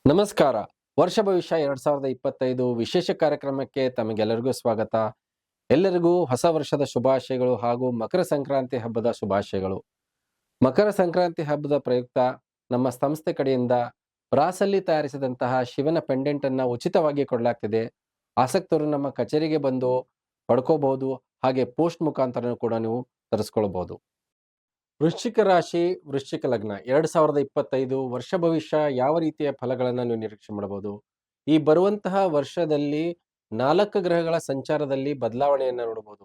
ನಮಸ್ಕಾರ. ವರ್ಷ ಭವಿಷ್ಯ 2025 ವಿಶೇಷ ಕಾರ್ಯಕ್ರಮಕ್ಕೆ ತಮಗೆಲ್ಲರಿಗೂ ಸ್ವಾಗತ. ಎಲ್ಲರಿಗೂ ಹೊಸ ವರ್ಷದ ಶುಭಾಶಯಗಳು ಹಾಗೂ ಮಕರ ಸಂಕ್ರಾಂತಿ ಹಬ್ಬದ ಶುಭಾಶಯಗಳು. ಮಕರ ಸಂಕ್ರಾಂತಿ ಹಬ್ಬದ ಪ್ರಯುಕ್ತ ನಮ್ಮ ಸಂಸ್ಥೆ ಕಡೆಯಿಂದ ಬ್ರಾಸಲ್ಲಿ ತಯಾರಿಸಿದಂತಹ ಶಿವನ ಪೆಂಡೆಂಟ್ ಅನ್ನ ಉಚಿತವಾಗಿ ಕೊಡಲಾಗ್ತಿದೆ. ಆಸಕ್ತರು ನಮ್ಮ ಕಚೇರಿಗೆ ಬಂದು ಪಡ್ಕೋಬಹುದು. ಹಾಗೆ ಪೋಸ್ಟ್ ಮುಖಾಂತರ ಕೂಡ ನೀವು ತರಿಸ್ಕೊಳ್ಬಹುದು. ವೃಶ್ಚಿಕ ರಾಶಿ, ವೃಶ್ಚಿಕ ಲಗ್ನ 2025 ವರ್ಷ ಭವಿಷ್ಯ ಯಾವ ರೀತಿಯ ಫಲಗಳನ್ನು ನೀವು ನಿರೀಕ್ಷೆ ಮಾಡಬಹುದು? ಈ ಬರುವಂತಹ ವರ್ಷದಲ್ಲಿ 4 ಗ್ರಹಗಳ ಸಂಚಾರದಲ್ಲಿ ಬದಲಾವಣೆಯನ್ನು ನೋಡಬಹುದು.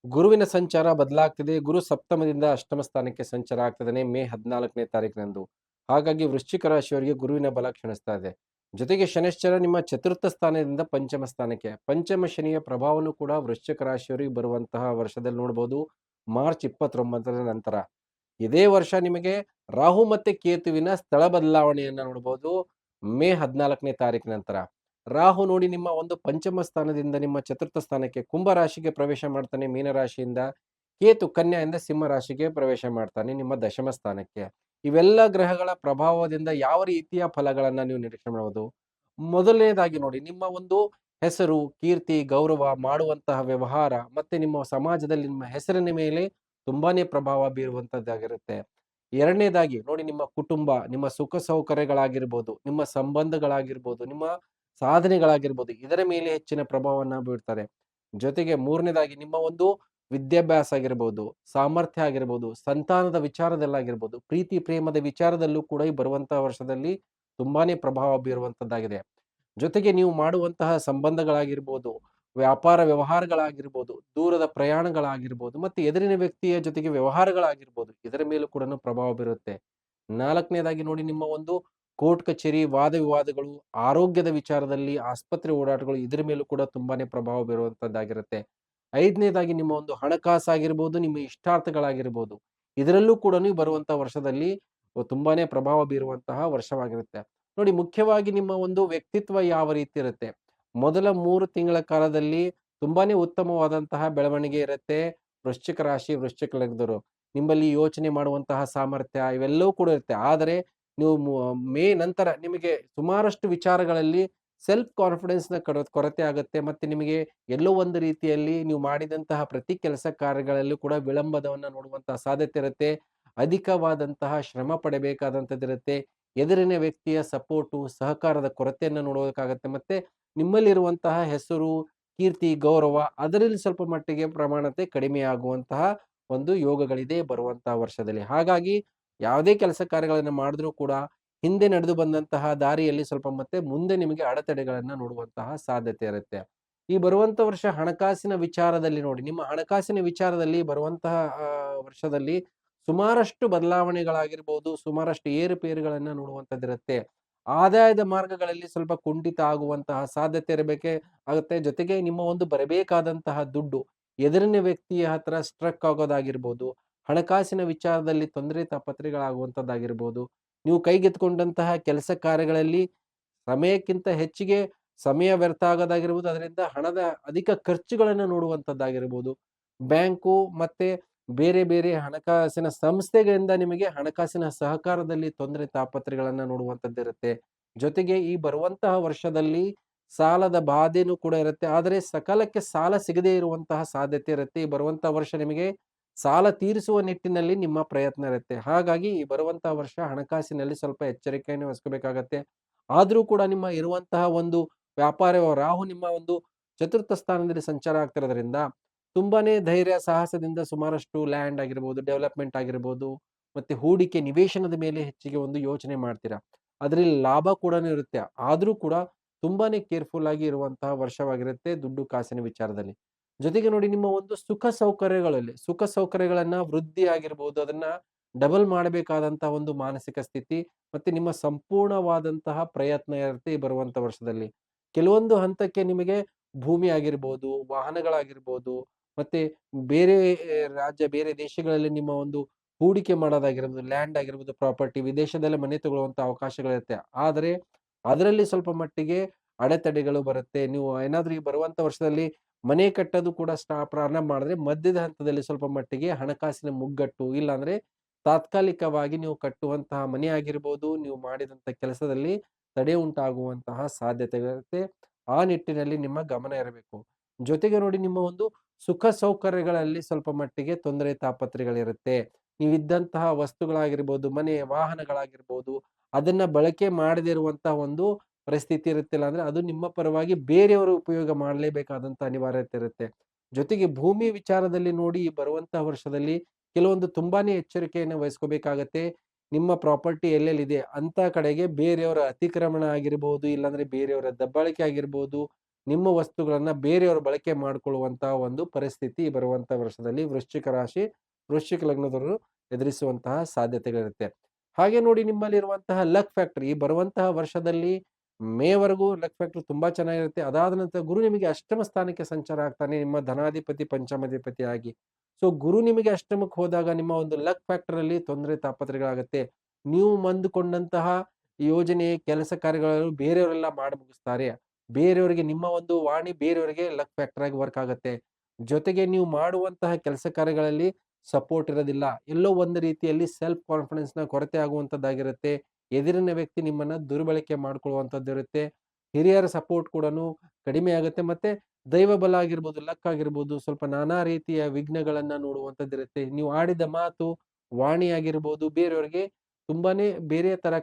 ಗುರುವಿನ ಸಂಚಾರ ಬದಲಾಗ್ತಿದೆ. ಗುರು ಸಪ್ತಮದಿಂದ ಅಷ್ಟಮ ಸ್ಥಾನಕ್ಕೆ ಸಂಚಾರ ಆಗ್ತಿದ್ದಾನೆ ಮೇ 14ನೇ ತಾರೀಕಿನಂದು. ಹಾಗಾಗಿ ವೃಶ್ಚಿಕ ರಾಶಿಯವರಿಗೆ ಗುರುವಿನ ಬಲ ಕ್ಷಣಿಸ್ತಾ ಇದೆ. ಜೊತೆಗೆ ಶನಿಶ್ಚರ ನಿಮ್ಮ ಚತುರ್ಥ ಸ್ಥಾನದಿಂದ ಪಂಚಮ ಸ್ಥಾನಕ್ಕೆ, ಪಂಚಮ ಶನಿಯ ಪ್ರಭಾವವನ್ನು ಕೂಡ ವೃಶ್ಚಿಕ ರಾಶಿಯವರಿಗೆ ಬರುವಂತಹ ವರ್ಷದಲ್ಲಿ ನೋಡಬಹುದು. ಮಾರ್ಚ್ 29ರ ನಂತರ ಇದೇ ವರ್ಷ ನಿಮಗೆ ರಾಹು ಮತ್ತೆ ಕೇತುವಿನ ಸ್ಥಳ ಬದಲಾವಣೆಯನ್ನ ನೋಡಬಹುದು. ಮೇ 14ನೇ ತಾರೀಕಿನ ನಂತರ ರಾಹು ನೋಡಿ ನಿಮ್ಮ ಒಂದು ಪಂಚಮ ಸ್ಥಾನದಿಂದ ನಿಮ್ಮ ಚತುರ್ಥ ಸ್ಥಾನಕ್ಕೆ ಕುಂಭ ರಾಶಿಗೆ ಪ್ರವೇಶ ಮಾಡ್ತಾನೆ ಮೀನ ರಾಶಿಯಿಂದ. ಕೇತು ಕನ್ಯಾದಿಂದ ಸಿಂಹ ರಾಶಿಗೆ ಪ್ರವೇಶ ಮಾಡ್ತಾನೆ ನಿಮ್ಮ ದಶಮ ಸ್ಥಾನಕ್ಕೆ. ಇವೆಲ್ಲ ಗ್ರಹಗಳ ಪ್ರಭಾವದಿಂದ ಯಾವ ರೀತಿಯ ಫಲಗಳನ್ನ ನೀವು ನಿರೀಕ್ಷೆ ಮಾಡಬಹುದು? ಮೊದಲನೇದಾಗಿ ನೋಡಿ, ನಿಮ್ಮ ಒಂದು ಹೆಸರು, ಕೀರ್ತಿ, ಗೌರವ, ಮಾಡುವಂತಹ ವ್ಯವಹಾರ ಮತ್ತೆ ನಿಮ್ಮ ಸಮಾಜದಲ್ಲಿ ನಿಮ್ಮ ಹೆಸರಿನ ಮೇಲೆ ತುಂಬಾನೇ ಪ್ರಭಾವ ಬೀರುವಂತದ್ದಾಗಿರುತ್ತೆ. ಎರಡನೇದಾಗಿ ನೋಡಿ, ನಿಮ್ಮ ಕುಟುಂಬ, ನಿಮ್ಮ ಸುಖ ಸೌಕರ್ಯಗಳಾಗಿರ್ಬೋದು, ನಿಮ್ಮ ಸಂಬಂಧಗಳಾಗಿರ್ಬೋದು, ನಿಮ್ಮ ಸಾಧನೆಗಳಾಗಿರ್ಬೋದು, ಇದರ ಮೇಲೆ ಹೆಚ್ಚಿನ ಪ್ರಭಾವವನ್ನ ಬೀರ್ತಾರೆ. ಜೊತೆಗೆ ಮೂರನೇದಾಗಿ ನಿಮ್ಮ ಒಂದು ವಿದ್ಯಾಭ್ಯಾಸ ಆಗಿರ್ಬೋದು, ಸಾಮರ್ಥ್ಯ ಆಗಿರ್ಬೋದು, ಸಂತಾನದ ವಿಚಾರದಲ್ಲಾಗಿರ್ಬೋದು, ಪ್ರೀತಿ ಪ್ರೇಮದ ವಿಚಾರದಲ್ಲೂ ಕೂಡ ಈ ಬರುವಂತಹ ವರ್ಷದಲ್ಲಿ ತುಂಬಾನೇ ಪ್ರಭಾವ ಬೀರುವಂತದ್ದಾಗಿದೆ. ಜೊತೆಗೆ ನೀವು ಮಾಡುವಂತಹ ಸಂಬಂಧಗಳಾಗಿರ್ಬೋದು, ವ್ಯಾಪಾರ ವ್ಯವಹಾರಗಳಾಗಿರ್ಬೋದು, ದೂರದ ಪ್ರಯಾಣಗಳಾಗಿರ್ಬೋದು, ಮತ್ತೆ ಎದುರಿನ ವ್ಯಕ್ತಿಯ ಜೊತೆಗೆ ವ್ಯವಹಾರಗಳಾಗಿರ್ಬೋದು, ಇದರ ಮೇಲೂ ಕೂಡ ಪ್ರಭಾವ ಬೀರುತ್ತೆ. ನಾಲ್ಕನೇದಾಗಿ ನೋಡಿ, ನಿಮ್ಮ ಒಂದು ಕೋರ್ಟ್ ಕಚೇರಿ, ವಾದ ವಿವಾದಗಳು, ಆರೋಗ್ಯದ ವಿಚಾರದಲ್ಲಿ, ಆಸ್ಪತ್ರೆ ಓಡಾಟಗಳು, ಇದರ ಮೇಲೂ ಕೂಡ ತುಂಬಾನೇ ಪ್ರಭಾವ ಬೀರುವಂತದ್ದಾಗಿರುತ್ತೆ. ಐದನೇದಾಗಿ ನಿಮ್ಮ ಒಂದು ಹಣಕಾಸಾಗಿರ್ಬೋದು, ನಿಮ್ಮ ಇಷ್ಟಾರ್ಥಗಳಾಗಿರ್ಬೋದು, ಇದರಲ್ಲೂ ಕೂಡ ನೀವು ಬರುವಂತಹ ವರ್ಷದಲ್ಲಿ ತುಂಬಾನೇ ಪ್ರಭಾವ ಬೀರುವಂತಹ ವರ್ಷವಾಗಿರುತ್ತೆ. ನೋಡಿ, ಮುಖ್ಯವಾಗಿ ನಿಮ್ಮ ಒಂದು ವ್ಯಕ್ತಿತ್ವ ಯಾವ ರೀತಿ ಇರುತ್ತೆ? ಮೊದಲ 3 ತಿಂಗಳ ಕಾಲದಲ್ಲಿ ತುಂಬಾನೇ ಉತ್ತಮವಾದಂತಹ ಬೆಳವಣಿಗೆ ಇರುತ್ತೆ. ವೃಶ್ಚಿಕ ರಾಶಿ, ವೃಶ್ಚಿಕ ಲಗ್ನದವರು ನಿಮ್ಮಲ್ಲಿ ಯೋಚನೆ ಮಾಡುವಂತಹ ಸಾಮರ್ಥ್ಯ ಇವೆಲ್ಲವೂ ಕೂಡ ಇರುತ್ತೆ. ಆದರೆ ನೀವು ಮೇ ನಂತರ ನಿಮಗೆ ಸುಮಾರಷ್ಟು ವಿಚಾರಗಳಲ್ಲಿ ಸೆಲ್ಫ್ ಕಾನ್ಫಿಡೆನ್ಸ್ ನ ಕೊರತೆ ಆಗುತ್ತೆ. ಮತ್ತೆ ನಿಮಗೆ ಎಲ್ಲೋ ಒಂದು ರೀತಿಯಲ್ಲಿ ನೀವು ಮಾಡಿದಂತಹ ಪ್ರತಿ ಕೆಲಸ ಕಾರ್ಯಗಳಲ್ಲೂ ಕೂಡ ವಿಳಂಬದವನ್ನ ನೋಡುವಂತಹ ಸಾಧ್ಯತೆ ಇರುತ್ತೆ. ಅಧಿಕವಾದಂತಹ ಶ್ರಮ ಪಡಬೇಕಾದಂತದ್ದಿರುತ್ತೆ. ಎದುರಿನ ವ್ಯಕ್ತಿಯ ಸಪೋರ್ಟು, ಸಹಕಾರದ ಕೊರತೆಯನ್ನು ನೋಡಬೇಕಾಗತ್ತೆ. ಮತ್ತೆ ನಿಮ್ಮಲ್ಲಿರುವಂತಹ ಹೆಸರು, ಕೀರ್ತಿ, ಗೌರವ ಅದರಲ್ಲಿ ಸ್ವಲ್ಪ ಮಟ್ಟಿಗೆ ಪ್ರಮಾಣತೆ ಕಡಿಮೆ ಆಗುವಂತಹ ಒಂದು ಯೋಗಗಳಿದೆ ಬರುವಂತಹ ವರ್ಷದಲ್ಲಿ. ಹಾಗಾಗಿ ಯಾವುದೇ ಕೆಲಸ ಕಾರ್ಯಗಳನ್ನು ಮಾಡಿದ್ರೂ ಕೂಡ ಹಿಂದೆ ನಡೆದು ಬಂದಂತಹ ದಾರಿಯಲ್ಲಿ ಸ್ವಲ್ಪ ಮತ್ತೆ ಮುಂದೆ ನಿಮಗೆ ಅಡೆತಡೆಗಳನ್ನ ನೋಡುವಂತಹ ಸಾಧ್ಯತೆ ಇರುತ್ತೆ. ಈ ಬರುವಂತ ವರ್ಷ ಹಣಕಾಸಿನ ವಿಚಾರದಲ್ಲಿ ನೋಡಿ, ನಿಮ್ಮ ಹಣಕಾಸಿನ ವಿಚಾರದಲ್ಲಿ ಬರುವಂತಹ ವರ್ಷದಲ್ಲಿ ಸುಮಾರಷ್ಟು ಬದಲಾವಣೆಗಳಾಗಿರ್ಬೋದು, ಸುಮಾರಷ್ಟು ಏರುಪೇರುಗಳನ್ನ ನೋಡುವಂತದ್ದಿರುತ್ತೆ. ಆದಾಯದ ಮಾರ್ಗಗಳಲ್ಲಿ ಸ್ವಲ್ಪ ಕುಂಠಿತ ಆಗುವಂತಹ ಸಾಧ್ಯತೆ ಆಗುತ್ತೆ. ಜೊತೆಗೆ ನಿಮ್ಮ ಒಂದು ಬರಬೇಕಾದಂತಹ ದುಡ್ಡು ಎದುರಿನ ವ್ಯಕ್ತಿಯ ಹತ್ರ ಸ್ಟ್ರಕ್ ಆಗೋದಾಗಿರ್ಬೋದು, ಹಣಕಾಸಿನ ವಿಚಾರದಲ್ಲಿ ತೊಂದರೆ ತಾಪತ್ರೆಗಳಾಗುವಂತದ್ದಾಗಿರ್ಬೋದು, ನೀವು ಕೈಗೆತ್ಕೊಂಡಂತಹ ಕೆಲಸ ಕಾರ್ಯಗಳಲ್ಲಿ ಸಮಯಕ್ಕಿಂತ ಹೆಚ್ಚಿಗೆ ಸಮಯ ವ್ಯರ್ಥ ಆಗೋದಾಗಿರ್ಬೋದು, ಅದರಿಂದ ಹಣದ ಅಧಿಕ ಖರ್ಚುಗಳನ್ನು ನೋಡುವಂತದ್ದಾಗಿರ್ಬೋದು, ಬ್ಯಾಂಕು ಮತ್ತೆ ಬೇರೆ ಬೇರೆ ಹಣಕಾಸಿನ ಸಂಸ್ಥೆಗಳಿಂದ ನಿಮಗೆ ಹಣಕಾಸಿನ ಸಹಕಾರದಲ್ಲಿ ತೊಂದರೆ ತಾಪತ್ರೆಗಳನ್ನ ನೋಡುವಂತದ್ದಿರುತ್ತೆ. ಜೊತೆಗೆ ಈ ಬರುವಂತಹ ವರ್ಷದಲ್ಲಿ ಸಾಲದ ಬಾಧೆನೂ ಕೂಡ ಇರುತ್ತೆ. ಆದರೆ ಸಕಾಲಕ್ಕೆ ಸಾಲ ಸಿಗದೇ ಇರುವಂತಹ ಸಾಧ್ಯತೆ ಇರುತ್ತೆ. ಈ ಬರುವಂತಹ ವರ್ಷ ನಿಮಗೆ ಸಾಲ ತೀರಿಸುವ ನಿಟ್ಟಿನಲ್ಲಿ ನಿಮ್ಮ ಪ್ರಯತ್ನ ಇರುತ್ತೆ. ಹಾಗಾಗಿ ಈ ಬರುವಂತಹ ವರ್ಷ ಹಣಕಾಸಿನಲ್ಲಿ ಸ್ವಲ್ಪ ಎಚ್ಚರಿಕೆಯನ್ನು ವಹಿಸ್ಕೋಬೇಕಾಗತ್ತೆ. ಆದ್ರೂ ಕೂಡ ನಿಮ್ಮ ಇರುವಂತಹ ಒಂದು ವ್ಯಾಪಾರ ರಾಹು ನಿಮ್ಮ ಒಂದು ಚತುರ್ಥ ಸ್ಥಾನದಲ್ಲಿ ಸಂಚಾರ ಆಗ್ತಿರೋದ್ರಿಂದ ತುಂಬಾನೇ ಧೈರ್ಯ ಸಾಹಸದಿಂದ ಸುಮಾರಷ್ಟು ಲ್ಯಾಂಡ್ ಆಗಿರ್ಬೋದು, ಡೆವಲಪ್ಮೆಂಟ್ ಆಗಿರ್ಬೋದು, ಮತ್ತೆ ಹೂಡಿಕೆ ನಿವೇಶನದ ಮೇಲೆ ಹೆಚ್ಚಿಗೆ ಒಂದು ಯೋಚನೆ ಮಾಡ್ತೀರಾ. ಅದರಲ್ಲಿ ಲಾಭ ಕೂಡ ಇರುತ್ತೆ. ಆದ್ರೂ ಕೂಡ ತುಂಬಾನೇ ಕೇರ್ಫುಲ್ ಆಗಿ ಇರುವಂತಹ ವರ್ಷವಾಗಿರುತ್ತೆ ದುಡ್ಡು ಕಾಸಿನ ವಿಚಾರದಲ್ಲಿ. ಜೊತೆಗೆ ನೋಡಿ, ನಿಮ್ಮ ಒಂದು ಸುಖ ಸೌಕರ್ಯಗಳನ್ನ ವೃದ್ಧಿ ಆಗಿರ್ಬೋದು, ಅದನ್ನ ಡಬಲ್ ಮಾಡಬೇಕಾದಂತಹ ಒಂದು ಮಾನಸಿಕ ಸ್ಥಿತಿ ಮತ್ತೆ ನಿಮ್ಮ ಸಂಪೂರ್ಣವಾದಂತಹ ಪ್ರಯತ್ನ ಇರುತ್ತೆ ಈ ಬರುವಂತ ವರ್ಷದಲ್ಲಿ. ಕೆಲವೊಂದು ಹಂತಕ್ಕೆ ನಿಮಗೆ ಭೂಮಿ ಆಗಿರ್ಬೋದು, ವಾಹನಗಳಾಗಿರ್ಬೋದು, ಮತ್ತೆ ಬೇರೆ ರಾಜ್ಯ, ಬೇರೆ ದೇಶಗಳಲ್ಲಿ ನಿಮ್ಮ ಒಂದು ಹೂಡಿಕೆ ಮಾಡೋದಾಗಿರ್ಬೋದು, ಲ್ಯಾಂಡ್ ಆಗಿರ್ಬೋದು, ಪ್ರಾಪರ್ಟಿ, ವಿದೇಶದಲ್ಲೇ ಮನೆ ತಗೊಳ್ಳುವಂತ ಅವಕಾಶಗಳಿರುತ್ತೆ. ಆದರೆ ಅದರಲ್ಲಿ ಸ್ವಲ್ಪ ಮಟ್ಟಿಗೆ ಅಡೆತಡೆಗಳು ಬರುತ್ತೆ. ನೀವು ಏನಾದ್ರೂ ಈ ಬರುವಂತ ವರ್ಷದಲ್ಲಿ ಮನೆ ಕಟ್ಟೋದು ಕೂಡ ಪ್ರಾರಂಭ ಮಾಡಿದ್ರೆ ಮಧ್ಯದ ಹಂತದಲ್ಲಿ ಸ್ವಲ್ಪ ಮಟ್ಟಿಗೆ ಹಣಕಾಸಿನ ಮುಗ್ಗಟ್ಟು, ಇಲ್ಲಾಂದ್ರೆ ತಾತ್ಕಾಲಿಕವಾಗಿ ನೀವು ಕಟ್ಟುವಂತಹ ಮನೆ ಆಗಿರ್ಬೋದು, ನೀವು ಮಾಡಿದಂತ ಕೆಲಸದಲ್ಲಿ ತಡೆ ಉಂಟಾಗುವಂತಹ ಸಾಧ್ಯತೆಗಳಿರುತ್ತೆ. ಆ ನಿಟ್ಟಿನಲ್ಲಿ ನಿಮ್ಮ ಗಮನ ಇರಬೇಕು. ಜೊತೆಗೆ ನೋಡಿ ನಿಮ್ಮ ಒಂದು ಸುಖ ಸೌಕರ್ಯಗಳಲ್ಲಿ ಸ್ವಲ್ಪ ಮಟ್ಟಿಗೆ ತೊಂದರೆ ತಾಪತ್ರೆಗಳಿರುತ್ತೆ. ನೀವಿದ್ದಂತಹ ವಸ್ತುಗಳಾಗಿರ್ಬೋದು, ಮನೆ ವಾಹನಗಳಾಗಿರ್ಬೋದು, ಅದನ್ನ ಬಳಕೆ ಮಾಡದೇ ಇರುವಂತಹ ಒಂದು ಪರಿಸ್ಥಿತಿ ಇರುತ್ತಿಲ್ಲ ಅಂದ್ರೆ ಅದು ನಿಮ್ಮ ಪರವಾಗಿ ಬೇರೆಯವರು ಉಪಯೋಗ ಮಾಡಲೇಬೇಕಾದಂತ ಅನಿವಾರ್ಯತೆ ಇರುತ್ತೆ. ಜೊತೆಗೆ ಭೂಮಿ ವಿಚಾರದಲ್ಲಿ ನೋಡಿ ಈ ಬರುವಂತಹ ವರ್ಷದಲ್ಲಿ ಕೆಲವೊಂದು ತುಂಬಾನೇ ಎಚ್ಚರಿಕೆಯನ್ನು ವಹಿಸ್ಕೋಬೇಕಾಗತ್ತೆ. ನಿಮ್ಮ ಪ್ರಾಪರ್ಟಿ ಎಲ್ಲೆಲ್ಲಿದೆ ಅಂತ ಕಡೆಗೆ ಬೇರೆಯವರ ಅತಿಕ್ರಮಣ ಆಗಿರ್ಬೋದು, ಇಲ್ಲಾಂದ್ರೆ ಬೇರೆಯವರ ದಬ್ಬಾಳಿಕೆ ಆಗಿರ್ಬೋದು, ನಿಮ್ಮ ವಸ್ತುಗಳನ್ನ ಬೇರೆಯವರು ಬಳಕೆ ಮಾಡ್ಕೊಳ್ಳುವಂತಹ ಒಂದು ಪರಿಸ್ಥಿತಿ ಬರುವಂತಹ ವರ್ಷದಲ್ಲಿ ವೃಶ್ಚಿಕ ರಾಶಿ, ವೃಶ್ಚಿಕ ಲಗ್ನದವರು ಎದುರಿಸುವಂತಹ ಸಾಧ್ಯತೆಗಳಿರುತ್ತೆ. ಹಾಗೆ ನೋಡಿ ನಿಮ್ಮಲ್ಲಿರುವಂತಹ ಲಕ್ ಫ್ಯಾಕ್ಟರ್ ಈ ಬರುವಂತಹ ವರ್ಷದಲ್ಲಿ ಮೇವರೆಗೂ ಲಕ್ ಫ್ಯಾಕ್ಟರ್ ತುಂಬಾ ಚೆನ್ನಾಗಿರುತ್ತೆ. ಅದಾದ ನಂತರ ಗುರು ನಿಮಗೆ ಅಷ್ಟಮ ಸ್ಥಾನಕ್ಕೆ ಸಂಚಾರ ಆಗ್ತಾನೆ, ನಿಮ್ಮ ಧನಾಧಿಪತಿ ಪಂಚಮಾಧಿಪತಿ ಆಗಿ. ಸೊ ಗುರು ನಿಮಗೆ ಅಷ್ಟಮಕ್ಕೆ ಹೋದಾಗ ನಿಮ್ಮ ಒಂದು ಲಕ್ ಫ್ಯಾಕ್ಟರ್ ಅಲ್ಲಿ ತೊಂದರೆ ತಾಪತ್ರೆಗಳಾಗತ್ತೆ. ನೀವು ಮಂದುಕೊಂಡಂತಹ ಯೋಜನೆ ಕೆಲಸ ಕಾರ್ಯಗಳನ್ನು ಬೇರೆಯವರೆಲ್ಲ ಮಾಡಿ ಮುಗಿಸ್ತಾರೆ. ಬೇರೆಯವರಿಗೆ ನಿಮ್ಮ ಒಂದು ವಾಣಿ ಬೇರೆಯವರಿಗೆ ಲಕ್ ಫ್ಯಾಕ್ಟರ್ ಆಗಿ ವರ್ಕ್ ಆಗುತ್ತೆ. ಜೊತೆಗೆ ನೀವು ಮಾಡುವಂತಹ ಕೆಲಸ ಕಾರ್ಯಗಳಲ್ಲಿ ಸಪೋರ್ಟ್ ಇರೋದಿಲ್ಲ. ಎಲ್ಲೋ ಒಂದು ರೀತಿಯಲ್ಲಿ ಸೆಲ್ಫ್ ಕಾನ್ಫಿಡೆನ್ಸ್ ನ ಕೊರತೆ ಆಗುವಂತದ್ದಾಗಿರುತ್ತೆ. ಎದುರಿನ ವ್ಯಕ್ತಿ ನಿಮ್ಮನ್ನ ದುರ್ಬಳಕೆ ಮಾಡ್ಕೊಳ್ಳುವಂತದ್ದು ಇರುತ್ತೆ. ಹಿರಿಯರ ಸಪೋರ್ಟ್ ಕೂಡ ಕಡಿಮೆ ಆಗುತ್ತೆ. ಮತ್ತೆ ದೈವ ಬಲ ಆಗಿರ್ಬೋದು, ಲಕ್ ಆಗಿರ್ಬೋದು, ಸ್ವಲ್ಪ ನಾನಾ ರೀತಿಯ ವಿಘ್ನಗಳನ್ನ ನೋಡುವಂತದ್ದಿರುತ್ತೆ. ನೀವು ಆಡಿದ ಮಾತು, ವಾಣಿ ಆಗಿರ್ಬೋದು ಬೇರೆಯವರಿಗೆ ತುಂಬಾನೇ ಬೇರೆ ತರ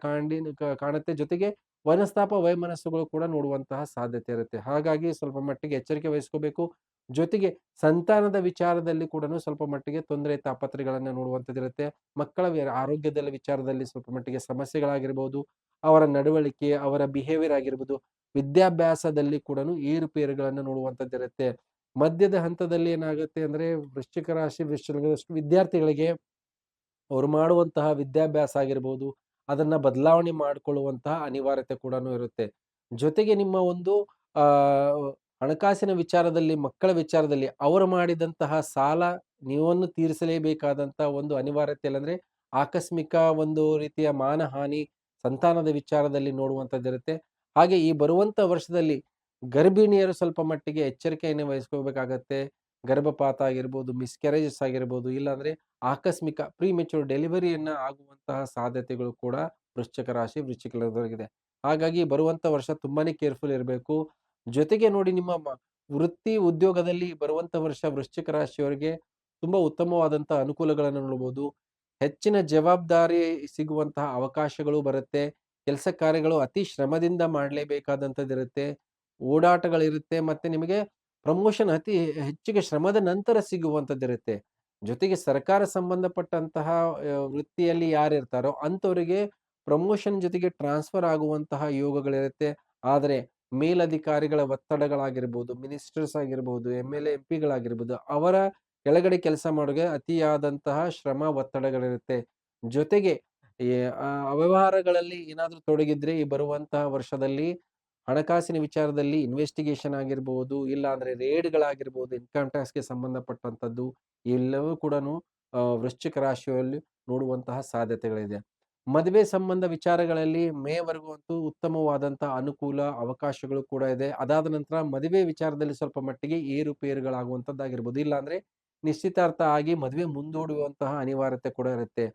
ಕಾಣುತ್ತೆ. ಜೊತೆಗೆ ಮನಸ್ತಾಪ ವೈಮನಸ್ಸುಗಳು ಕೂಡ ನೋಡುವಂತಹ ಸಾಧ್ಯತೆ ಇರುತ್ತೆ. ಹಾಗಾಗಿ ಸ್ವಲ್ಪ ಮಟ್ಟಿಗೆ ಎಚ್ಚರಿಕೆ ವಹಿಸ್ಕೋಬೇಕು. ಜೊತೆಗೆ ಸಂತಾನದ ವಿಚಾರದಲ್ಲಿ ಕೂಡ ಸ್ವಲ್ಪ ಮಟ್ಟಿಗೆ ತೊಂದರೆ ತಾಪತ್ರೆಗಳನ್ನ ನೋಡುವಂತದ್ದಿರುತ್ತೆ. ಮಕ್ಕಳ ಆರೋಗ್ಯದ ವಿಚಾರದಲ್ಲಿ ಸ್ವಲ್ಪ ಮಟ್ಟಿಗೆ ಸಮಸ್ಯೆಗಳಾಗಿರ್ಬೋದು, ಅವರ ನಡವಳಿಕೆ, ಅವರ ಬಿಹೇವಿಯರ್ ಆಗಿರ್ಬೋದು, ವಿದ್ಯಾಭ್ಯಾಸದಲ್ಲಿ ಕೂಡ ಏರುಪೇರುಗಳನ್ನ ನೋಡುವಂತದ್ದಿರುತ್ತೆ. ಮಧ್ಯದ ಹಂತದಲ್ಲಿ ಏನಾಗುತ್ತೆ ಅಂದ್ರೆ ವೃಶ್ಚಿಕ ರಾಶಿ, ವೃಶ್ಚಿಕ ಲಗ್ನದಷ್ಟು ವಿದ್ಯಾರ್ಥಿಗಳಿಗೆ ಅವ್ರು ಮಾಡುವಂತಹ ವಿದ್ಯಾಭ್ಯಾಸ ಆಗಿರ್ಬೋದು, ಅದನ್ನ ಬದಲಾವಣೆ ಮಾಡಿಕೊಳ್ಳುವಂತಹ ಅನಿವಾರ್ಯತೆ ಕೂಡ ಇರುತ್ತೆ. ಜೊತೆಗೆ ನಿಮ್ಮ ಒಂದು ಆ ಹಣಕಾಸಿನ ವಿಚಾರದಲ್ಲಿ, ಮಕ್ಕಳ ವಿಚಾರದಲ್ಲಿ ಅವರು ಮಾಡಿದಂತಹ ಸಾಲ ನೀವನ್ನು ತೀರಿಸಲೇಬೇಕಾದಂತಹ ಒಂದು ಅನಿವಾರ್ಯತೆ ಇಲ್ಲ ಅಂದ್ರೆ ಆಕಸ್ಮಿಕ ಒಂದು ರೀತಿಯ ಮಾನಹಾನಿ ಸಂತಾನದ ವಿಚಾರದಲ್ಲಿ ನೋಡುವಂತದ್ದಿರುತ್ತೆ. ಹಾಗೆ ಈ ಬರುವಂತ ವರ್ಷದಲ್ಲಿ ಗರ್ಭಿಣಿಯರು ಸ್ವಲ್ಪ ಮಟ್ಟಿಗೆ ಎಚ್ಚರಿಕೆಯನ್ನು ವಹಿಸ್ಕೋಬೇಕಾಗತ್ತೆ. ಗರ್ಭಪಾತ ಆಗಿರ್ಬೋದು, ಮಿಸ್‌ಕ್ಯಾರೇಜಸ್ ಆಗಿರ್ಬೋದು, ಇಲ್ಲಾಂದ್ರೆ ಆಕಸ್ಮಿಕ ಪ್ರಿಮೆಚೂರ್ ಡೆಲಿವರಿಯನ್ನ ಆಗುವಂತಹ ಸಾಧ್ಯತೆಗಳು ಕೂಡ ವೃಶ್ಚಿಕ ರಾಶಿ, ವೃಶ್ಚಿಕ ಲಗ್ನದವರಿಗಿದೆ. ಹಾಗಾಗಿ ಬರುವಂತ ವರ್ಷ ತುಂಬಾನೇ ಕೇರ್‌ಫುಲ್ ಇರಬೇಕು. ಜೊತೆಗೆ ನೋಡಿ ನಿಮ್ಮ ವೃತ್ತಿ ಉದ್ಯೋಗದಲ್ಲಿ ಬರುವಂತ ವರ್ಷ ವೃಶ್ಚಿಕ ರಾಶಿಯವರಿಗೆ ತುಂಬಾ ಉತ್ತಮವಾದಂತಹ ಅನುಕೂಲಗಳನ್ನು ನೋಡಬಹುದು. ಹೆಚ್ಚಿನ ಜವಾಬ್ದಾರಿ ಸಿಗುವಂತಹ ಅವಕಾಶಗಳು ಬರುತ್ತೆ. ಕೆಲಸ ಕಾರ್ಯಗಳು ಅತಿ ಶ್ರಮದಿಂದ ಮಾಡಲೇಬೇಕಾದಂತದ್ದಿರುತ್ತೆ. ಓಡಾಟಗಳಿರುತ್ತೆ. ಮತ್ತೆ ನಿಮಗೆ ಪ್ರಮೋಷನ್ ಅತಿ ಹೆಚ್ಚಿಗೆ ಶ್ರಮದ ನಂತರ ಸಿಗುವಂತದ್ದಿರುತ್ತೆ. ಜೊತೆಗೆ ಸರ್ಕಾರ ಸಂಬಂಧಪಟ್ಟಂತಹ ವೃತ್ತಿಯಲ್ಲಿ ಯಾರಿರ್ತಾರೋ ಅಂಥವರಿಗೆ ಪ್ರಮೋಷನ್ ಜೊತೆಗೆ ಟ್ರಾನ್ಸ್‌ಫರ್ ಆಗುವಂತಹ ಯೋಗಗಳಿರುತ್ತೆ. ಆದರೆ ಮೇಲಧಿಕಾರಿಗಳ ಒತ್ತಡಗಳಾಗಿರ್ಬೋದು, ಮಿನಿಸ್ಟರ್ಸ್ ಆಗಿರ್ಬೋದು, ಎಂ-ಎಲ್-ಎ, ಎಂ-ಪಿಗಳಾಗಿರ್ಬೋದು, ಅವರ ಕೆಳಗಡೆ ಕೆಲಸ ಮಾಡೋರಿಗೆ ಅತಿಯಾದಂತಹ ಶ್ರಮ, ಒತ್ತಡಗಳಿರುತ್ತೆ. ಜೊತೆಗೆ ಈ ಅವ್ಯವಹಾರಗಳಲ್ಲಿ ಏನಾದ್ರೂ ತೊಡಗಿದ್ರೆ ಈ ಬರುವಂತಹ ವರ್ಷದಲ್ಲಿ ಹಣಕಾಸಿನ ವಿಚಾರದಲ್ಲಿ ಇನ್ವೆಸ್ಟಿಗೇಷನ್ ಆಗಿರ್ಬೋದು, ಇಲ್ಲ ಅಂದ್ರೆ ರೇಡ್‌ಗಳಾಗಿರ್ಬೋದು, ಇನ್ಕಮ್ ಟ್ಯಾಕ್ಸ್‌ಗೆ ಸಂಬಂಧಪಟ್ಟಂತದ್ದು ಎಲ್ಲವೂ ಕೂಡನು ವೃಶ್ಚಿಕ ರಾಶಿಯಲ್ಲಿ ನೋಡುವಂತಹ ಸಾಧ್ಯತೆಗಳಿದೆ. ಮದುವೆ ಸಂಬಂಧ ವಿಚಾರಗಳಲ್ಲಿ ಮೇವರೆಗೂ ಅಂತೂ ಉತ್ತಮವಾದಂತಹ ಅನುಕೂಲ, ಅವಕಾಶಗಳು ಕೂಡ ಇದೆ. ಅದಾದ ನಂತರ ಮದುವೆ ವಿಚಾರದಲ್ಲಿ ಸ್ವಲ್ಪ ಮಟ್ಟಿಗೆ ಏರುಪೇರುಗಳಾಗುವಂತದ್ದಾಗಿರ್ಬೋದು. ಇಲ್ಲಾಂದ್ರೆ ನಿಶ್ಚಿತಾರ್ಥ ಆಗಿ ಮದುವೆ ಮುಂದೂಡುವಂತಹ ಅನಿವಾರ್ಯತೆ ಕೂಡ ಇರುತ್ತೆ.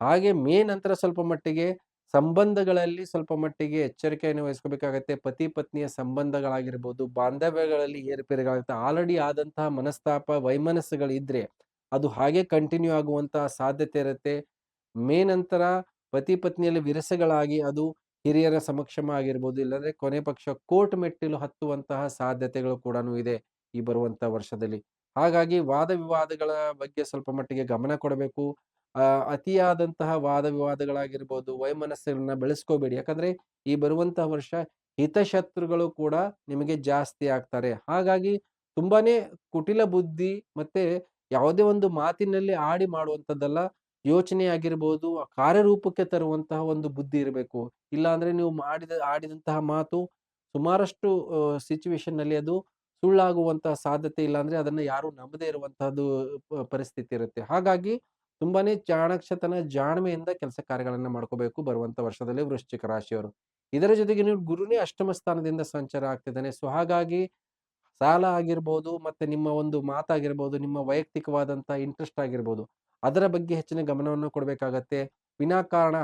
ಹಾಗೆ ಮೇ ನಂತರ ಸ್ವಲ್ಪ ಮಟ್ಟಿಗೆ ಸಂಬಂಧಗಳಲ್ಲಿ ಸ್ವಲ್ಪ ಮಟ್ಟಿಗೆ ಎಚ್ಚರಿಕೆಯನ್ನು ವಹಿಸ್ಕೋಬೇಕಾಗತ್ತೆ. ಪತಿ ಪತ್ನಿಯ ಸಂಬಂಧಗಳಾಗಿರ್ಬೋದು, ಬಾಂಧವ್ಯಗಳಲ್ಲಿ ಏರುಪೇರುಗಳಾಗುತ್ತೆ. ಆಲ್ರೆಡಿ ಆದಂತಹ ಮನಸ್ತಾಪ, ವೈಮನಸ್ಸುಗಳಿದ್ರೆ ಅದು ಹಾಗೆ ಕಂಟಿನ್ಯೂ ಆಗುವಂತಹ ಸಾಧ್ಯತೆ ಇರುತ್ತೆ. ಮೇ ನಂತರ ಪತಿ ಪತ್ನಿಯಲ್ಲಿ ವಿರಸಗಳಾಗಿ ಅದು ಹಿರಿಯರ ಸಮಕ್ಷಮ ಆಗಿರ್ಬೋದು, ಇಲ್ಲಾಂದ್ರೆ ಕೊನೆ ಪಕ್ಷ ಕೋರ್ಟ್ ಮೆಟ್ಟಿಲು ಹತ್ತುವಂತಹ ಸಾಧ್ಯತೆಗಳು ಕೂಡ ಇದೆ ಈ ಬರುವಂತ ವರ್ಷದಲ್ಲಿ. ಹಾಗಾಗಿ ವಾದ ವಿವಾದಗಳ ಬಗ್ಗೆ ಸ್ವಲ್ಪ ಮಟ್ಟಿಗೆ ಗಮನ ಕೊಡಬೇಕು. ಅತಿಯಾದಂತಹ ವಾದ ವಿವಾದಗಳಾಗಿರ್ಬೋದು, ವೈಮನಸ್ಸುಗಳನ್ನ ಬೆಳೆಸ್ಕೋಬೇಡಿ. ಯಾಕಂದ್ರೆ ಈ ಬರುವಂತಹ ವರ್ಷ ಹಿತಶತ್ರುಗಳು ಕೂಡ ನಿಮಗೆ ಜಾಸ್ತಿ ಆಗ್ತಾರೆ. ಹಾಗಾಗಿ ತುಂಬಾನೇ ಕುಟಿಲ ಬುದ್ಧಿ ಮತ್ತೆ ಯಾವುದೇ ಒಂದು ಮಾತಿನಲ್ಲಿ ಆಡಿ ಮಾಡುವಂಥದ್ದಲ್ಲ. ಯೋಚನೆ ಆಗಿರ್ಬೋದು, ಕಾರ್ಯರೂಪಕ್ಕೆ ತರುವಂತಹ ಒಂದು ಬುದ್ಧಿ ಇರಬೇಕು. ಇಲ್ಲಾಂದ್ರೆ ನೀವು ಆಡಿದಂತಹ ಮಾತು ಸುಮಾರಷ್ಟು ಸಿಚುವೇಷನ್ ನಲ್ಲಿ ಅದು ಸುಳ್ಳಾಗುವಂತಹ ಸಾಧ್ಯತೆ, ಇಲ್ಲಾಂದ್ರೆ ಅದನ್ನ ಯಾರು ನಂಬದೇ ಇರುವಂತಹದ್ದು ಪರಿಸ್ಥಿತಿ ಇರುತ್ತೆ. ಹಾಗಾಗಿ ತುಂಬಾನೇ ಚಾಣಾಕ್ಷತನ, ಜಾಣ್ಮೆಯಿಂದ ಕೆಲಸ ಕಾರ್ಯಗಳನ್ನ ಮಾಡ್ಕೋಬೇಕು ಬರುವಂತ ವರ್ಷದಲ್ಲಿ ವೃಶ್ಚಿಕ ರಾಶಿಯವರು. ಇದರ ಜೊತೆಗೆ ನೀವು ಗುರುನೇ ಅಷ್ಟಮ ಸ್ಥಾನದಿಂದ ಸಂಚಾರ ಆಗ್ತಿದ್ದಾನೆ. ಸೊ ಹಾಗಾಗಿ ಸಾಲ ಆಗಿರ್ಬೋದು, ಮತ್ತೆ ನಿಮ್ಮ ಒಂದು ಮಾತಾಗಿರ್ಬೋದು, ನಿಮ್ಮ ವೈಯಕ್ತಿಕವಾದಂತಹ ಇಂಟ್ರೆಸ್ಟ್ ಆಗಿರ್ಬೋದು, ಅದರ ಬಗ್ಗೆ ಹೆಚ್ಚಿನ ಗಮನವನ್ನು ಕೊಡಬೇಕಾಗತ್ತೆ. ವಿನಾಕಾರಣ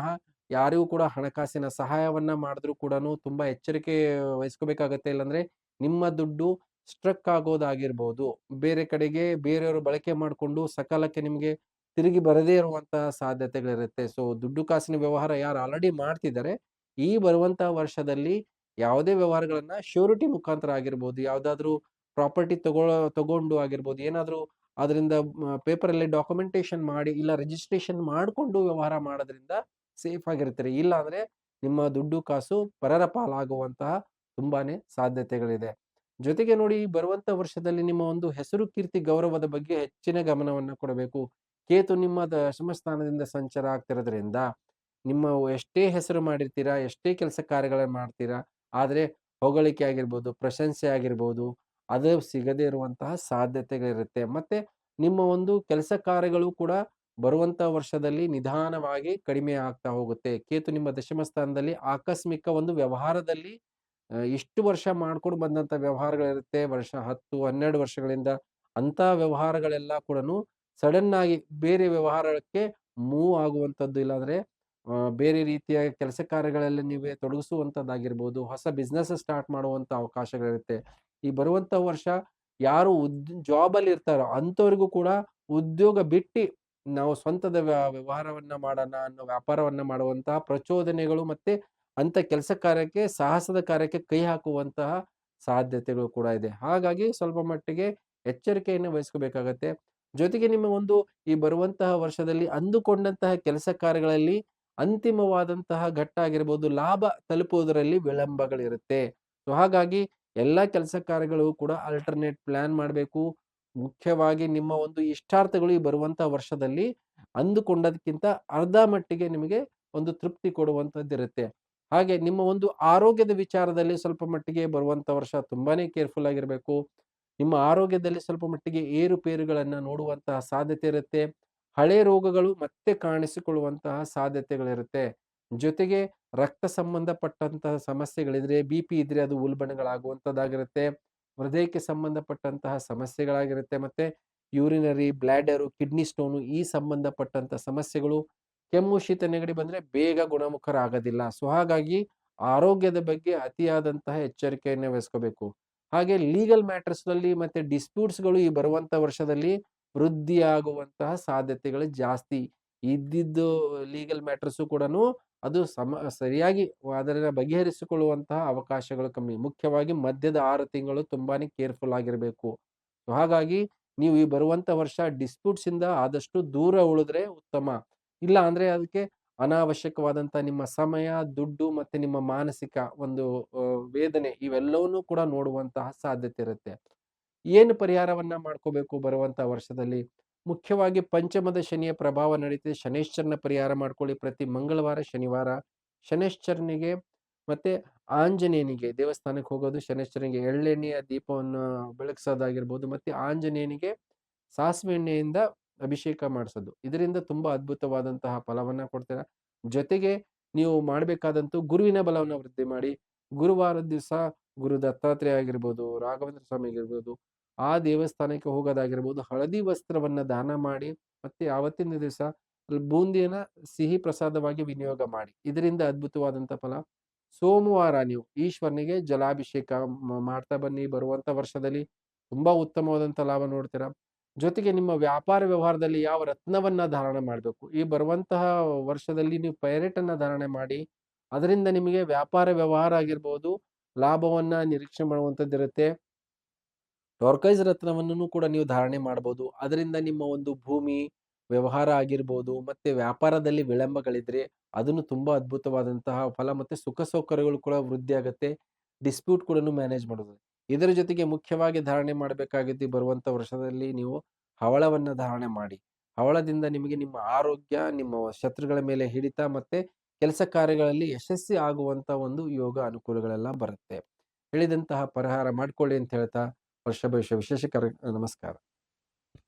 ಯಾರಿಗೂ ಕೂಡ ಹಣಕಾಸಿನ ಸಹಾಯವನ್ನ ಮಾಡಿದ್ರು ಕೂಡ ತುಂಬಾ ಎಚ್ಚರಿಕೆ ವಹಿಸ್ಕೋಬೇಕಾಗತ್ತೆ. ಇಲ್ಲಾಂದ್ರೆ ನಿಮ್ಮ ದುಡ್ಡು ಸ್ಟ್ರಕ್ ಆಗೋದಾಗಿರ್ಬೋದು. ಬೇರೆ ಕಡೆಗೆ ಬೇರೆಯವರು ಬಳಕೆ ಮಾಡಿಕೊಂಡು ಸಕಾಲಕ್ಕೆ ನಿಮ್ಗೆ ತಿರುಗಿ ಬರದೇ ಇರುವಂತಹ ಸಾಧ್ಯತೆಗಳಿರುತ್ತೆ. ಸೊ ದುಡ್ಡು ಕಾಸಿನ ವ್ಯವಹಾರ ಯಾರು ಆಲ್ರೆಡಿ ಮಾಡ್ತಿದ್ದಾರೆ, ಈ ಬರುವಂತಹ ವರ್ಷದಲ್ಲಿ ಯಾವುದೇ ವ್ಯವಹಾರಗಳನ್ನ ಶ್ಯೂರಿಟಿ ಮುಖಾಂತರ ಆಗಿರ್ಬೋದು, ಯಾವ್ದಾದ್ರು ಪ್ರಾಪರ್ಟಿ ತಗೊಂಡು ಆಗಿರ್ಬೋದು, ಏನಾದ್ರು ಅದರಿಂದ ಪೇಪರಲ್ಲಿ ಡಾಕ್ಯುಮೆಂಟೇಶನ್ ಮಾಡಿ ಇಲ್ಲ ರಿಜಿಸ್ಟ್ರೇಷನ್ ಮಾಡ್ಕೊಂಡು ವ್ಯವಹಾರ ಮಾಡೋದ್ರಿಂದ ಸೇಫ್ ಆಗಿರ್ತೀರಿ. ಇಲ್ಲ ಅಂದ್ರೆ ನಿಮ್ಮ ದುಡ್ಡು ಕಾಸು ಪರರ ಪಾಲಾಗುವಂತಹ ತುಂಬಾನೇ ಸಾಧ್ಯತೆಗಳಿದೆ. ಜೊತೆಗೆ ನೋಡಿ, ಬರುವಂತ ವರ್ಷದಲ್ಲಿ ನಿಮ್ಮ ಒಂದು ಹೆಸರು, ಕೀರ್ತಿ, ಗೌರವದ ಬಗ್ಗೆ ಹೆಚ್ಚಿನ ಗಮನವನ್ನ ಕೊಡಬೇಕು. ಕೇತು ನಿಮ್ಮ ದಶಮ ಸ್ಥಾನದಿಂದ ಸಂಚಾರ ಆಗ್ತಿರೋದ್ರಿಂದ ನಿಮ್ಮ ಎಷ್ಟೇ ಹೆಸರು ಮಾಡಿರ್ತೀರಾ, ಎಷ್ಟೇ ಕೆಲಸ ಕಾರ್ಯಗಳನ್ನ ಮಾಡ್ತೀರಾ, ಆದ್ರೆ ಹೊಗಳಿಕೆ ಆಗಿರ್ಬೋದು, ಪ್ರಶಂಸೆ ಆಗಿರ್ಬೋದು, ಅದು ಸಿಗದೇ ಇರುವಂತಹ ಸಾಧ್ಯತೆಗಳಿರುತ್ತೆ. ಮತ್ತೆ ನಿಮ್ಮ ಒಂದು ಕೆಲಸ ಕಾರ್ಯಗಳು ಕೂಡ ಬರುವಂತ ವರ್ಷದಲ್ಲಿ ನಿಧಾನವಾಗಿ ಕಡಿಮೆ ಆಗ್ತಾ ಹೋಗುತ್ತೆ. ಕೇತು ನಿಮ್ಮ ದಶಮ ಸ್ಥಾನದಲ್ಲಿ ಆಕಸ್ಮಿಕ ಒಂದು ವ್ಯವಹಾರದಲ್ಲಿ ಇಷ್ಟು ವರ್ಷ ಮಾಡ್ಕೊಂಡು ಬಂದಂತ ವ್ಯವಹಾರಗಳಿರುತ್ತೆ. ವರ್ಷ 10, 12 ವರ್ಷಗಳಿಂದ ಅಂತ ವ್ಯವಹಾರಗಳೆಲ್ಲ ಕೂಡನು ಸಡನ್ ಆಗಿ ಬೇರೆ ವ್ಯವಹಾರಕ್ಕೆ ಮೂವ್ ಆಗುವಂತದ್ದು, ಇಲ್ಲಾಂದ್ರೆ ಬೇರೆ ರೀತಿಯ ಕೆಲಸ ಕಾರ್ಯಗಳಲ್ಲಿ ನೀವೇ ತೊಡಗಿಸುವಂತದ್ದಾಗಿರ್ಬೋದು, ಹೊಸ ಬಿಸ್ನೆಸ್ ಸ್ಟಾರ್ಟ್ ಮಾಡುವಂತ ಅವಕಾಶಗಳಿರುತ್ತೆ. ಈ ಬರುವಂತ ವರ್ಷ ಯಾರು ಜಾಬ್ ಅಲ್ಲಿ ಇರ್ತಾರೋ ಅಂತವ್ರಿಗೂ ಕೂಡ ಉದ್ಯೋಗ ಬಿಟ್ಟು ನಾವು ಸ್ವಂತದ ವ್ಯವಹಾರವನ್ನ ಮಾಡೋಣ ಅನ್ನೋ ವ್ಯಾಪಾರವನ್ನ ಮಾಡುವಂತಹ ಪ್ರಚೋದನೆಗಳು ಮತ್ತೆ ಅಂತ ಕೆಲಸ ಕಾರ್ಯಕ್ಕೆ, ಸಾಹಸದ ಕಾರ್ಯಕ್ಕೆ ಕೈ ಹಾಕುವಂತಹ ಸಾಧ್ಯತೆಗಳು ಕೂಡ ಇದೆ. ಹಾಗಾಗಿ ಸ್ವಲ್ಪ ಮಟ್ಟಿಗೆ ಎಚ್ಚರಿಕೆಯನ್ನು ವಹಿಸ್ಕೋಬೇಕಾಗತ್ತೆ. ಜೊತೆಗೆ ನಿಮ್ಮ ಒಂದು ಈ ಬರುವಂತಹ ವರ್ಷದಲ್ಲಿ ಅಂದುಕೊಂಡಂತಹ ಕೆಲಸ ಕಾರ್ಯಗಳಲ್ಲಿ ಅಂತಿಮವಾದಂತಹ ಘಟ್ಟ ಆಗಿರ್ಬೋದು, ಲಾಭ ತಲುಪುವುದರಲ್ಲಿ ವಿಳಂಬಗಳಿರುತ್ತೆ. ಸೊ ಹಾಗಾಗಿ ಎಲ್ಲಾ ಕೆಲಸ ಕಾರ್ಯಗಳು ಕೂಡ ಅಲ್ಟರ್ನೇಟ್ ಪ್ಲಾನ್ ಮಾಡಬೇಕು. ಮುಖ್ಯವಾಗಿ ನಿಮ್ಮ ಒಂದು ಇಷ್ಟಾರ್ಥಗಳು ಈ ಬರುವಂತಹ ವರ್ಷದಲ್ಲಿ ಅಂದುಕೊಂಡದಕ್ಕಿಂತ ಅರ್ಧ ಮಟ್ಟಿಗೆ ನಿಮಗೆ ಒಂದು ತೃಪ್ತಿ ಕೊಡುವಂತದ್ದಿರುತ್ತೆ. ಹಾಗೆ ನಿಮ್ಮ ಒಂದು ಆರೋಗ್ಯದ ವಿಚಾರದಲ್ಲಿ ಸ್ವಲ್ಪ ಮಟ್ಟಿಗೆ ಬರುವಂತ ವರ್ಷ ತುಂಬಾನೇ ಕೇರ್ಫುಲ್ ಆಗಿರ್ಬೇಕು. ನಿಮ್ಮ ಆರೋಗ್ಯದಲ್ಲಿ ಸ್ವಲ್ಪ ಮಟ್ಟಿಗೆ ಏರುಪೇರುಗಳನ್ನ ನೋಡುವಂತಹ ಸಾಧ್ಯತೆ ಇರುತ್ತೆ. ಹಳೆ ರೋಗಗಳು ಮತ್ತೆ ಕಾಣಿಸಿಕೊಳ್ಳುವಂತಹ ಸಾಧ್ಯತೆಗಳಿರುತ್ತೆ. ಜೊತೆಗೆ ರಕ್ತ ಸಂಬಂಧಪಟ್ಟಂತಹ ಸಮಸ್ಯೆಗಳಿದ್ರೆ, ಬಿಪಿ ಇದ್ರೆ ಅದು ಉಲ್ಬಣಗಳಾಗುವಂತದ್ದಾಗಿರುತ್ತೆ. ಹೃದಯಕ್ಕೆ ಸಂಬಂಧಪಟ್ಟಂತಹ ಸಮಸ್ಯೆಗಳಾಗಿರುತ್ತೆ. ಮತ್ತೆ ಯೂರಿನರಿ, ಬ್ಲಾಡರು, ಕಿಡ್ನಿ ಸ್ಟೋನು ಈ ಸಂಬಂಧಪಟ್ಟಂತ ಸಮಸ್ಯೆಗಳು, ಕೆಮ್ಮು, ಶೀತ, ನೆಗಡಿ ಬಂದ್ರೆ ಬೇಗ ಗುಣಮುಖರಾಗೋದಿಲ್ಲ. ಸೊ ಹಾಗಾಗಿ ಆರೋಗ್ಯದ ಬಗ್ಗೆ ಅತಿಯಾದಂತಹ ಎಚ್ಚರಿಕೆಯನ್ನ ವಹಿಸ್ಕೋಬೇಕು. ಹಾಗೆ ಲೀಗಲ್ ಮ್ಯಾಟರ್ಸ್ ನಲ್ಲಿ ಮತ್ತೆ ಡಿಸ್ಪ್ಯೂಟ್ಸ್ಗಳು ಈ ಬರುವಂತ ವರ್ಷದಲ್ಲಿ ವೃದ್ಧಿಯಾಗುವಂತಹ ಸಾಧ್ಯತೆಗಳು ಜಾಸ್ತಿ. ಇದ್ದಿದ್ದು ಲೀಗಲ್ ಮ್ಯಾಟರ್ಸು ಕೂಡನು ಅದು ಸರಿಯಾಗಿ ಅದನ್ನ ಬಗೆಹರಿಸಿಕೊಳ್ಳುವಂತಹ ಅವಕಾಶಗಳು ಕಮ್ಮಿ. ಮುಖ್ಯವಾಗಿ ಮಧ್ಯದ 6 ತಿಂಗಳು ತುಂಬಾನೇ ಕೇರ್ಫುಲ್ ಆಗಿರ್ಬೇಕು. ಹಾಗಾಗಿ ನೀವು ಈ ಬರುವಂತ ವರ್ಷ ಡಿಸ್ಪ್ಯೂಟ್ಸ್ ಇಂದ ಆದಷ್ಟು ದೂರ ಉಳಿದ್ರೆ ಉತ್ತಮ. ಇಲ್ಲ ಅಂದ್ರೆ ಅದಕ್ಕೆ ಅನಾವಶ್ಯಕವಾದಂತ ನಿಮ್ಮ ಸಮಯ, ದುಡ್ಡು ಮತ್ತೆ ನಿಮ್ಮ ಮಾನಸಿಕ ಒಂದು ವೇದನೆ ಇವೆಲ್ಲವನ್ನೂ ಕೂಡ ನೋಡುವಂತಹ ಸಾಧ್ಯತೆ ಇರುತ್ತೆ. ಏನು ಪರಿಹಾರವನ್ನ ಮಾಡ್ಕೋಬೇಕು ಬರುವಂತ ವರ್ಷದಲ್ಲಿ? ಮುಖ್ಯವಾಗಿ ಪಂಚಮದ ಶನಿಯ ಪ್ರಭಾವ ನಡೀತಿದೆ. ಶನೈಶ್ಚರನ ಪರಿಹಾರ ಮಾಡ್ಕೊಳ್ಳಿ. ಪ್ರತಿ ಮಂಗಳವಾರ, ಶನಿವಾರ ಶನೈಶ್ಚರನಿಗೆ ಮತ್ತೆ ಆಂಜನೇಯನಿಗೆ ದೇವಸ್ಥಾನಕ್ಕೆ ಹೋಗೋದು, ಶನೈಶ್ಚರನಿಗೆ ಎಳ್ಳೆಣ್ಣೆಯ ದೀಪವನ್ನು ಬೆಳಗ್ಸೋದಾಗಿರ್ಬೋದು, ಮತ್ತೆ ಆಂಜನೇಯನಿಗೆ ಸಾಸಿವೆ ಎಣ್ಣೆಯಿಂದ ಅಭಿಷೇಕ ಮಾಡಿಸೋದು. ಇದರಿಂದ ತುಂಬಾ ಅದ್ಭುತವಾದಂತಹ ಫಲವನ್ನ ಕೊಡ್ತೀರಾ. ಜೊತೆಗೆ ನೀವು ಮಾಡಬೇಕಾದಂತೂ ಗುರುವಿನ ಬಲವನ್ನ ವೃದ್ಧಿ ಮಾಡಿ. ಗುರುವಾರದ ದಿವಸ ಗುರು ದತ್ತಾತ್ರೇಯ ಆಗಿರ್ಬೋದು, ರಾಘವೇಂದ್ರ ಸ್ವಾಮಿ ಆಗಿರ್ಬೋದು, ಆ ದೇವಸ್ಥಾನಕ್ಕೆ ಹೋಗೋದಾಗಿರ್ಬೋದು, ಹಳದಿ ವಸ್ತ್ರವನ್ನ ದಾನ ಮಾಡಿ. ಮತ್ತೆ ಆವತ್ತಿನ ದಿವಸ ಬೂಂದಿಯನ್ನ ಸಿಹಿ ಪ್ರಸಾದವಾಗಿ ವಿನಿಯೋಗ ಮಾಡಿ. ಇದರಿಂದ ಅದ್ಭುತವಾದಂತ ಫಲ. ಸೋಮವಾರ ನೀವು ಈಶ್ವರನಿಗೆ ಜಲಾಭಿಷೇಕ ಮಾಡ್ತಾ ಬನ್ನಿ. ಬರುವಂತ ವರ್ಷದಲ್ಲಿ ತುಂಬಾ ಉತ್ತಮವಾದಂತ ಲಾಭ ನೋಡ್ತೀರಾ. ಜೊತೆಗೆ ನಿಮ್ಮ ವ್ಯಾಪಾರ ವ್ಯವಹಾರದಲ್ಲಿ ಯಾವ ರತ್ನವನ್ನ ಧಾರಣೆ ಮಾಡಬೇಕು, ಈ ಬರುವಂತಹ ವರ್ಷದಲ್ಲಿ ನೀವು ಪೈರೇಟ್ ಅನ್ನ ಧಾರಣೆ ಮಾಡಿ. ಅದರಿಂದ ನಿಮಗೆ ವ್ಯಾಪಾರ ವ್ಯವಹಾರ ಆಗಿರ್ಬೋದು, ಲಾಭವನ್ನ ನಿರೀಕ್ಷೆ ಮಾಡುವಂತದ್ದಿರುತ್ತೆ. ಟೋರ್ಕೈಸ್ ರತ್ನವನ್ನು ಕೂಡ ನೀವು ಧಾರಣೆ ಮಾಡಬಹುದು. ಅದರಿಂದ ನಿಮ್ಮ ಒಂದು ಭೂಮಿ ವ್ಯವಹಾರ ಆಗಿರ್ಬೋದು, ಮತ್ತೆ ವ್ಯಾಪಾರದಲ್ಲಿ ವಿಳಂಬಗಳಿದ್ರೆ ಅದನ್ನು ತುಂಬಾ ಅದ್ಭುತವಾದಂತಹ ಫಲ ಮತ್ತೆ ಸುಖ ಸೌಕರ್ಯಗಳು ಕೂಡ ವೃದ್ಧಿ ಆಗುತ್ತೆ. ಡಿಸ್ಪ್ಯೂಟ್ ಕೂಡ ಮ್ಯಾನೇಜ್ ಮಾಡೋದು. ಇದರ ಜೊತೆಗೆ ಮುಖ್ಯವಾಗಿ ಧಾರಣೆ ಮಾಡಬೇಕಾಗಿದ್ದು ಬರುವಂತ ವರ್ಷದಲ್ಲಿ ನೀವು ಹವಳವನ್ನ ಧಾರಣೆ ಮಾಡಿ. ಹವಳದಿಂದ ನಿಮಗೆ ನಿಮ್ಮ ಆರೋಗ್ಯ, ನಿಮ್ಮ ಶತ್ರುಗಳ ಮೇಲೆ ಹಿಡಿತ ಮತ್ತೆ ಕೆಲಸ ಕಾರ್ಯಗಳಲ್ಲಿ ಯಶಸ್ವಿ ಆಗುವಂತ ಒಂದು ಯೋಗ ಅನುಕೂಲಗಳೆಲ್ಲ ಬರುತ್ತೆ. ಹೇಳಿದಂತಹ ಪರಿಹಾರ ಮಾಡ್ಕೊಳ್ಳಿ ಅಂತ ಹೇಳ್ತಾ ವರ್ಷ ಭವಿಷ್ಯ ವಿಶೇಷ ನಮಸ್ಕಾರ.